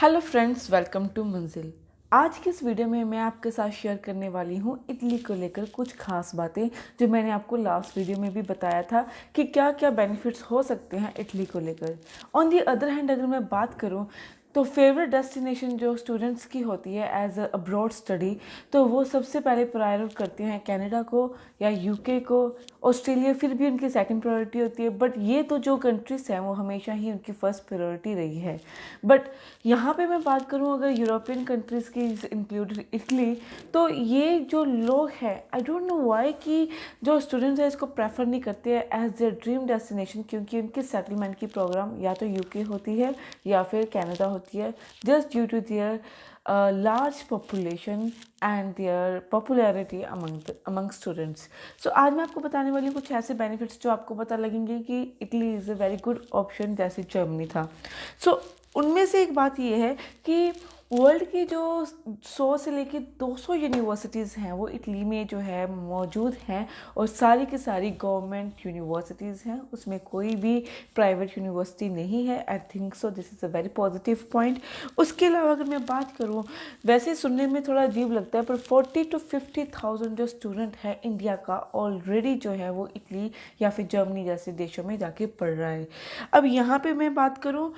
Hello friends, welcome to मंजिल। आज की इस वीडियो में मैं आपके साथ शेयर करने वाली हूँ इटली को लेकर कुछ खास बातें जो मैंने आपको लास्ट वीडियो में भी बताया था कि क्या क्या बेनिफिट्स हो सकते हैं इटली को लेकर। ऑन दी अदर हैंड अगर मैं बात करूँ तो फेवरेट डेस्टिनेशन जो स्टूडेंट्स की होती है एज अब्रॉड स्टडी, तो वो सबसे पहले प्रायोरिट करते हैं कनाडा को या यूके को। ऑस्ट्रेलिया फिर भी उनकी सेकंड प्रायोरिटी होती है, बट ये तो जो कंट्रीज़ हैं वो हमेशा ही उनकी फर्स्ट प्रायोरिटी रही है। बट यहाँ पे मैं बात करूँ अगर यूरोपियन कंट्रीज़ की इंक्लूड इटली, तो ये जो लोग हैं आई डोंट नो वाई कि जो स्टूडेंट्स हैं इसको प्रेफर नहीं करते हैं एज देयर ड्रीम डेस्टिनेशन, क्योंकि उनकी सेटलमेंट की प्रोग्राम या तो यूके होती है या फिर कनाडा होती है, just due to their large population and their popularity among students. So आज मैं आपको बताने वाली हूँ कुछ ऐसे बेनिफिट्स जो आपको पता लगेंगे कि Italy is a very good option जैसे जर्मनी था। सो उनमें से एक बात ये है कि वर्ल्ड की जो 100 से लेकर 200 यूनिवर्सिटीज़ हैं वो इटली में जो है मौजूद हैं, और सारी की सारी गवर्नमेंट यूनिवर्सिटीज़ हैं, उसमें कोई भी प्राइवेट यूनिवर्सिटी नहीं है। I think so this is a very positive point. उसके अलावा अगर मैं बात करूँ, वैसे सुनने में थोड़ा अजीब लगता है पर 40 to 50,000 जो स्टूडेंट है इंडिया का ऑलरेडी जो है वो इटली या फिर जर्मनी जैसे देशों में जाके पढ़ रहा है। अब यहाँ पे मैं बात करूँ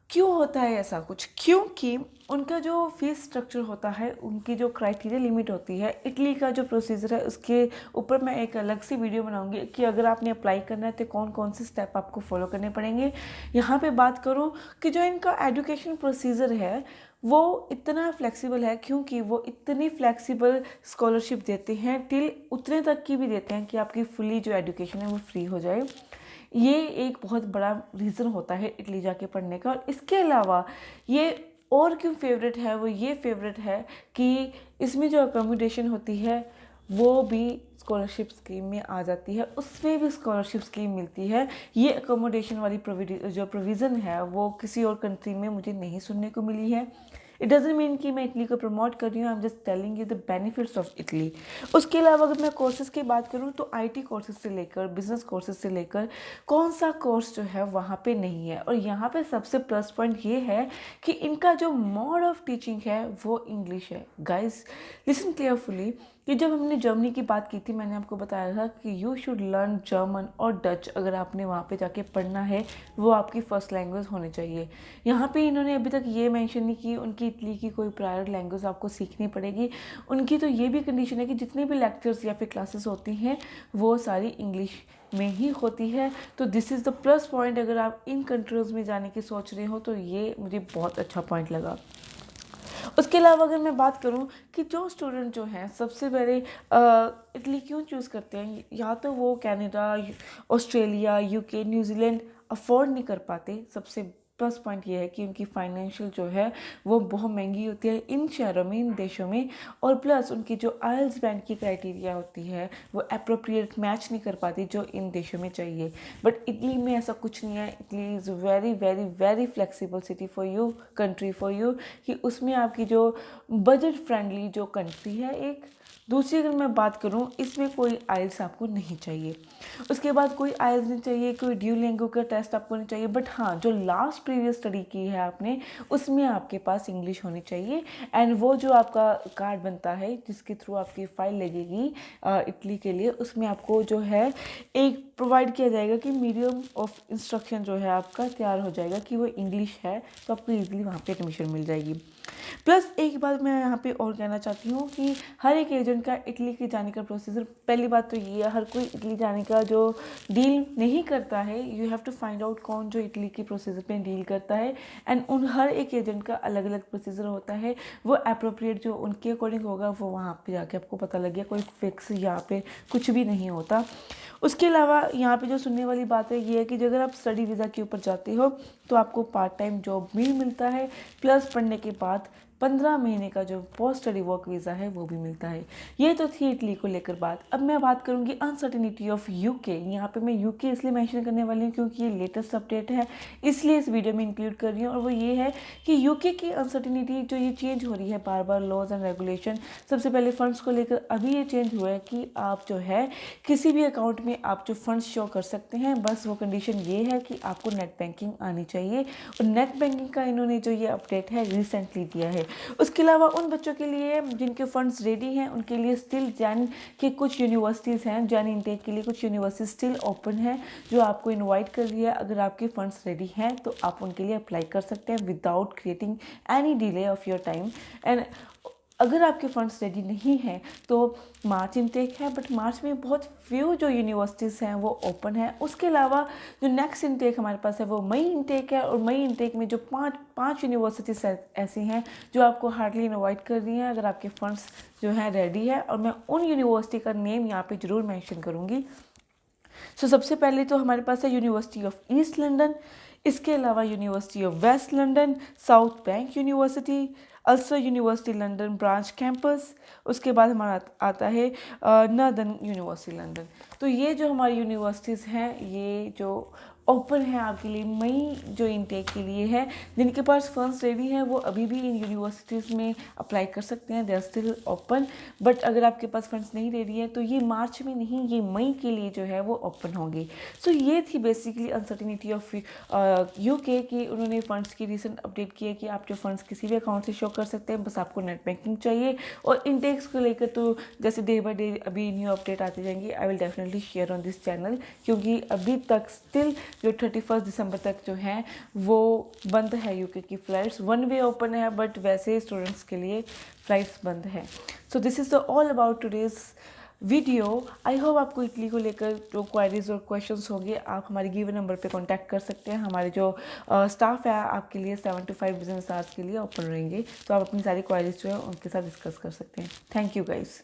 क्यों होता है ऐसा कुछ, क्योंकि उनका जो फीस स्ट्रक्चर होता है, उनकी जो क्राइटेरिया लिमिट होती है, इटली का जो प्रोसीजर है उसके ऊपर मैं एक अलग सी वीडियो बनाऊंगी कि अगर आपने अप्लाई करना है तो कौन कौन से स्टेप आपको फॉलो करने पड़ेंगे। यहाँ पे बात करूँ कि जो इनका एजुकेशन प्रोसीजर है वो इतना फ्लेक्सिबल है, क्योंकि वो इतनी फ्लेक्सिबल स्कॉलरशिप देते हैं, टिल उतने तक की भी देते हैं कि आपकी फुली जो एजुकेशन है वो फ्री हो जाए। ये एक बहुत बड़ा रीज़न होता है इटली जाके पढ़ने का। और इसके अलावा ये और क्यों फेवरेट है, वो ये फेवरेट है कि इसमें जो अकोमोडेशन होती है वो भी स्कॉलरशिप स्कीम में आ जाती है, उसमें भी स्कॉलरशिप स्कीम मिलती है। ये अकोमोडेशन वाली जो प्रोविज़न है वो किसी और कंट्री में मुझे नहीं सुनने को मिली है। इट डजेंट मीन कि मैं इटली को प्रमोट कर रही हूँ, I am just telling you the benefits of Italy. उसके अलावा अगर मैं कोर्सेज़ की बात करूँ तो आईटी कोर्सेज से लेकर बिजनेस कोर्सेज से लेकर कौन सा कोर्स जो है वहाँ पे नहीं है। और यहाँ पे सबसे प्लस पॉइंट ये है कि इनका जो मोड ऑफ टीचिंग है वो इंग्लिश है। गाइस लिसन केयरफुली कि जब हमने जर्मनी की बात की थी मैंने आपको बताया था कि यू शुड लर्न जर्मन और डच, अगर आपने वहाँ पे जाके पढ़ना है वो आपकी फ़र्स्ट लैंग्वेज होनी चाहिए। यहाँ पे इन्होंने अभी तक ये मेंशन नहीं की उनकी इटली की कोई प्रायर लैंग्वेज आपको सीखनी पड़ेगी। उनकी तो ये भी कंडीशन है कि जितने भी लेक्चर्स या फिर क्लासेस होती हैं वो सारी इंग्लिश में ही होती है। तो this is the plus point, अगर आप इन कंट्रीज़ में जाने की सोच रहे हो तो ये मुझे बहुत अच्छा पॉइंट लगा। उसके अलावा अगर मैं बात करूं कि जो स्टूडेंट जो हैं सबसे पहले इटली क्यों चूज़ करते हैं, या तो वो Canada, Australia, UK, New Zealand afford नहीं कर पाते। सबसे प्लस पॉइंट ये है कि उनकी फाइनेंशियल जो है वो बहुत महंगी होती है इन शहरों में, इन देशों में। और प्लस उनकी जो आइल्स बैंड की क्राइटेरिया होती है वो अप्रोप्रिएट मैच नहीं कर पाती जो इन देशों में चाहिए। बट इटली में ऐसा कुछ नहीं है। Italy is very very very flexible city for you, country for you, कि उसमें आपकी जो बजट फ्रेंडली जो कंट्री है एक। दूसरी अगर मैं बात करूं, इसमें कोई आइल्स आपको नहीं चाहिए। उसके बाद कोई आइल्स नहीं चाहिए, कोई ड्यूलिंगो का टेस्ट आपको नहीं चाहिए। बट हाँ, जो लास्ट प्रीवियस स्टडी की है आपने उसमें आपके पास इंग्लिश होनी चाहिए। एंड वो जो आपका कार्ड बनता है जिसके थ्रू आपकी फ़ाइल लगेगी इटली के लिए, उसमें आपको जो है एक प्रोवाइड किया जाएगा कि मीडियम ऑफ इंस्ट्रक्शन जो है आपका तैयार हो जाएगा कि वो इंग्लिश है, तो आपको ईजिली वहाँ पे एडमिशन मिल जाएगी। प्लस एक बात मैं यहाँ पे और कहना चाहती हूँ कि हर एक एजेंट का इटली के जाने का प्रोसीजर, पहली बात तो ये है हर कोई इटली जाने का जो डील नहीं करता है, you have to find out कौन जो इटली के प्रोसीजर पे डील करता है। एंड उन हर एक एजेंट का अलग अलग प्रोसीजर होता है, वो अप्रोप्रिएट जो उनके अकॉर्डिंग होगा वो वहाँ पे जाके आपको पता लग गया। कोई फिक्स यहाँ पे कुछ भी नहीं होता। उसके अलावा यहाँ पे जो सुनने वाली बात है ये है कि जो अगर आप स्टडी वीज़ा के ऊपर जाते हो तो आपको पार्ट टाइम जॉब भी मिलता है, प्लस पढ़ने के बाद 15 महीने का जो पोस्ट स्टडी वर्क वीज़ा है वो भी मिलता है। ये तो थी इटली को लेकर बात। अब मैं बात करूँगी अनसर्टिनिटी ऑफ यूके। यहाँ पे मैं यूके इसलिए मेंशन करने वाली हूँ क्योंकि ये लेटेस्ट अपडेट है, इसलिए इस वीडियो में इंक्लूड कर रही हूँ। और वो ये है कि यूके की अनसर्टिनिटी जो ये चेंज हो रही है बार बार लॉज एंड रेगुलेशन। सबसे पहले फंड्स को लेकर अभी ये चेंज हुआ है कि आप जो है किसी भी अकाउंट में आप जो फंड्स शो कर सकते हैं, बस वो कंडीशन ये है कि आपको नेट बैंकिंग आनी चाहिए। और नेट बैंकिंग का इन्होंने जो ये अपडेट है रिसेंटली दिया है। उसके अलावा उन बच्चों के लिए जिनके फंड्स रेडी हैं उनके लिए स्टिल जैन के कुछ यूनिवर्सिटीज़ हैं, जैन इनटेक के लिए कुछ यूनिवर्सिटी स्टिल ओपन है जो आपको इनवाइट कर रही है। अगर आपके फंड्स रेडी हैं तो आप उनके लिए अप्लाई कर सकते हैं without creating any delay of your time. And अगर आपके फंड्स रेडी नहीं हैं तो मार्च इनटेक है, बट मार्च में बहुत फ्यू जो यूनिवर्सिटीज़ हैं वो ओपन है। उसके अलावा जो नेक्स्ट इनटेक हमारे पास है वो मई इनटेक है। और मई इनटेक में जो पाँच यूनिवर्सिटीज़ ऐसी हैं जो आपको हार्डली इनवाइट कर रही हैं अगर आपके फंड्स जो हैं रेडी है। और मैं उन यूनिवर्सिटी का नेम यहाँ पे ज़रूर मेंशन करूँगी। सबसे पहले तो हमारे पास है यूनिवर्सिटी ऑफ ईस्ट लंदन, इसके अलावा university of West London, South Bank university, Ulster university London branch campus. उसके बाद हमारा आता है नॉर्दर्न यूनिवर्सिटी लंदन। तो ये जो हमारी यूनिवर्सिटीज़ हैं ये जो ओपन है आपके लिए मई जो इनटेक के लिए है। जिनके पास फंड्स रेडी हैं वो अभी भी इन यूनिवर्सिटीज़ में अप्लाई कर सकते हैं, they are still open. But अगर आपके पास फंड्स नहीं रेडी है तो ये मार्च में नहीं, ये मई के लिए जो है वो ओपन होंगे। ये थी बेसिकली अनसर्टिनिटी ऑफ यूके की। उन्होंने फंड्स की रिसेंट अपडेट की है कि आप जो फंड्स किसी भी अकाउंट से शो कर सकते हैं, बस आपको नेट बैंकिंग चाहिए। और इनटेक्स को लेकर तो जैसे डे बाई डे अभी न्यू अपडेट आती जाएंगी, I will definitely share on this channel. क्योंकि अभी तक स्टिल जो 31 दिसंबर तक जो है वो बंद है यूके की फ़्लाइट्स। वन वे ओपन है बट वैसे स्टूडेंट्स के लिए फ़्लाइट्स बंद है। This is the all about today's video. I hope आपको इटली को लेकर जो क्वारीज और क्वेश्चंस होंगे आप हमारे गिवन नंबर पे कांटेक्ट कर सकते हैं। हमारे जो स्टाफ है आपके लिए 7 to 5 बिजनेस आवर्स के लिए ओपन रहेंगे, तो आप अपनी सारी क्वारीज जो है उनके साथ डिस्कस कर सकते हैं। Thank you guys.